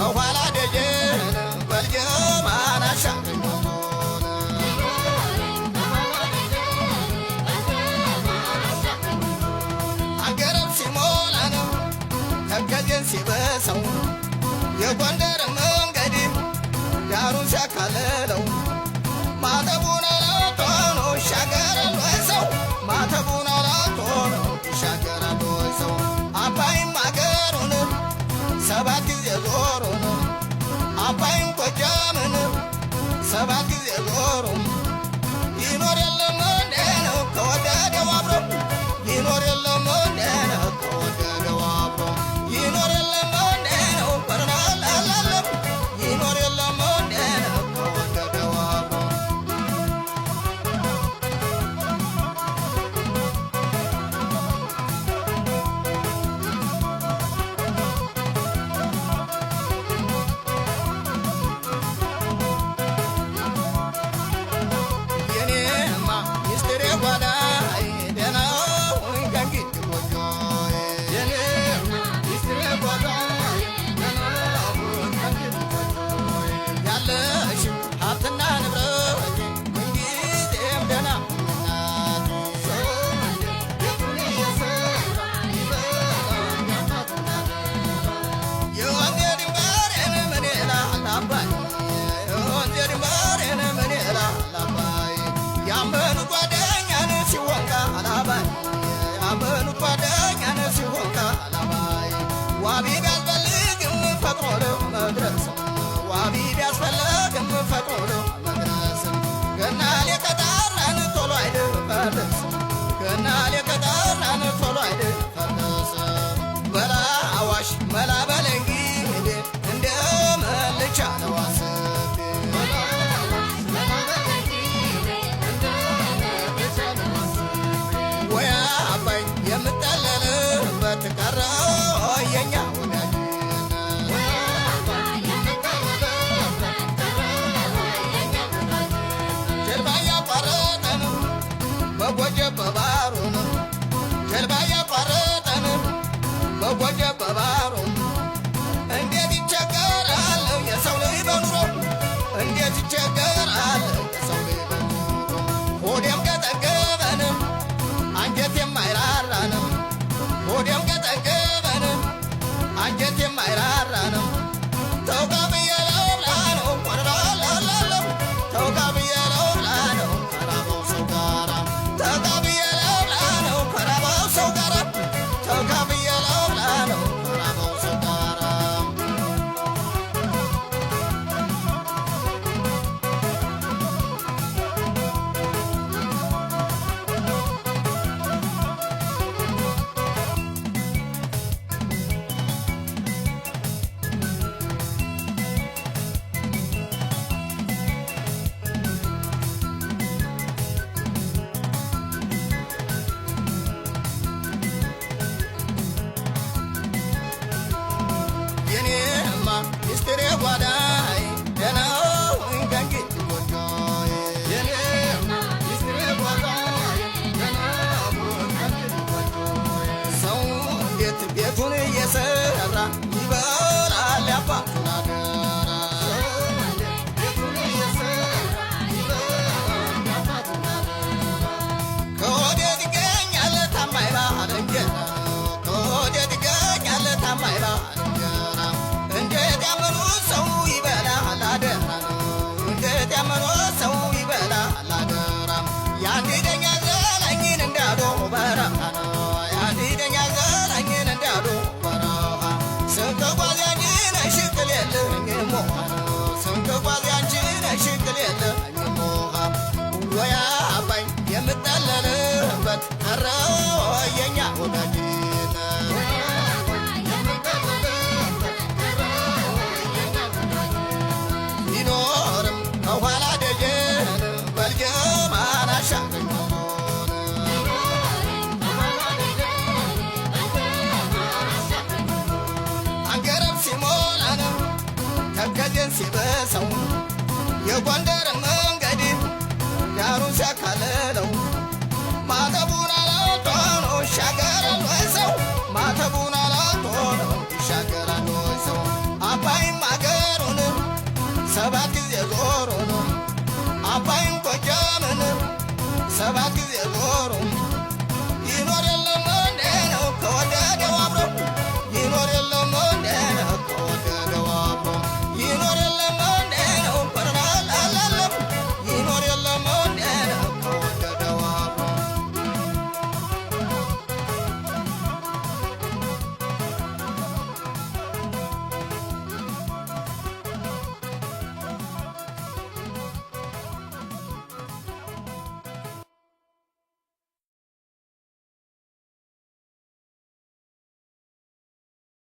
ከኋላ ደጀን በልጀማን አሻግሮን አገረብ ሲሞላን ተከጀን ሲበሰው የጎንደር መንገድ ዳሩን ሲያካልለው ማተቡን አላቶኖ ይሻገራል ወይ ሰው ማተቡን አላቶኖ ይሻገራል ወይ ሰው አባይም አገሩን ሰባት ጊዜ ዞሩን አባይም ጎጃምን ሰባት ጊዜ ዞሩ ይኖር የለም እንዴ ነው ከወደደው አብሮ ይኖር የለም እንዴ ነው ከወደደው አብሮ ይኖር የለም እንዴ ነው በርናላለም ይኖር የለም እንዴ ነው ከወደደው አብሮ የኔማ ሚስጥሬ ጓዳ ደህና ሆይ ከእንግዲህ ጎጆ የኔማ ሚስጥሬ ጓዳ ደህና ሆይ ከእንግዲህ ጎጆ ያለሽ ሀብትና ንብረት ምንጊዜም ደህና ሁኝናት ሰው ቤቱን እየሰራ ይበላል ያፋትና የወንዜ ድንበሬን ምን ይላል አባይ የወንዜ ድንበሬን ምን ይላል አባይ ያመኑት ጓደኛን ሲሆን ካላባይ ያመኑት ጓደኛን ሲሆን ካላባይ ዋቢ ቢያስፈልግም ፈጥኖ ለመድረስ ዋቢ ቢያስፈልግም ፈጥኖ ለመድረስ ገናሌ ከጠራን ቶሎ አይደፈርስ ገናሌ ከጠራን ቶሎ አይደፈርስ በላ አዋሽ መላ በለኝ እንደ መልቻ ነው አስቤ ወይ አባይ የምጠለልበት ቀረ የኛ ጀልባ ያቋረጠን በጎጀብ በባሩን ጀልባ ያቋረጠን በጎጀብ በባሩን እንዴት ይቸገራል የሰው ልጅ በኑሮ እንዴት ይቸገራል የሰው ልጅ በኑሮ ሆዴም ከጠገበን አንጀቴም አይራራንም ሆዴም ከጠገበን አንጀቴም አይራራንም ተውጋ ብዬ ለብላ ነው ወረላላለው ተውጋ ብዬ ለብላ ነው ከራበው ሰው ጋራ ተውጋ ብዬ ለብላ ነው ከራበው ሰው ጋራ ተውጋ ብዬ ለብላ ነው ከራበው ሰው ጋራ የኔማ ሚስጥሬ ጓዳ ደህና ሆይ ከእንግዲህ ጎጆ የኔማ ሚስጥሬ ጓዳ ደህና ሆይ ከእንግዲህ ጎጆ ሰው እንዴት ቤቱን እየሰራ ይበላል ያባቱን አደራ ሰው እንዴት ቤቱን እየሰራ ይበላል ያባቱን አደራ ከወዴት ይገኛል ታማኝ ባል እንጀራ ከወዴት ይገኛል ታማኝ ባል እንጀራ እንዴት ያመኑት ሰው ይበላል አደራ እንዴት ያመኑት ሰው ይበላል አደራ ያን ሂደኛ ዘለኝን እንዳዶ በረሃ ያን ሂደኛ ዘለኝን እንዳዶ በረሃ ስንት ጓዝ ያንቺን ሽቅል የለኝም ውሃ ስንት ጓዝ ያንቺን ሽቅል የለኝም ውሃ ወይ አባይ የምጠለልበት ቀረ የኛ ወዳጅነት ቢኖርም ከኋላ ደጀን በልጀማን አሻግሮን አገረብ ሲሞላን ተከጀን ሲበሰው የጎንደር መንገድ ዳሩን ሲያካልለው ማተቡን አላቶኖ ይሻገራል ወይ ሰው ማተቡን አላቶኖ ይሻገራል ወይ ሰው አባይም አገሩን ሰባት ጊዜ ዞሮ አባይም ጎጃምን ሰባት ጊዜ ዞሮ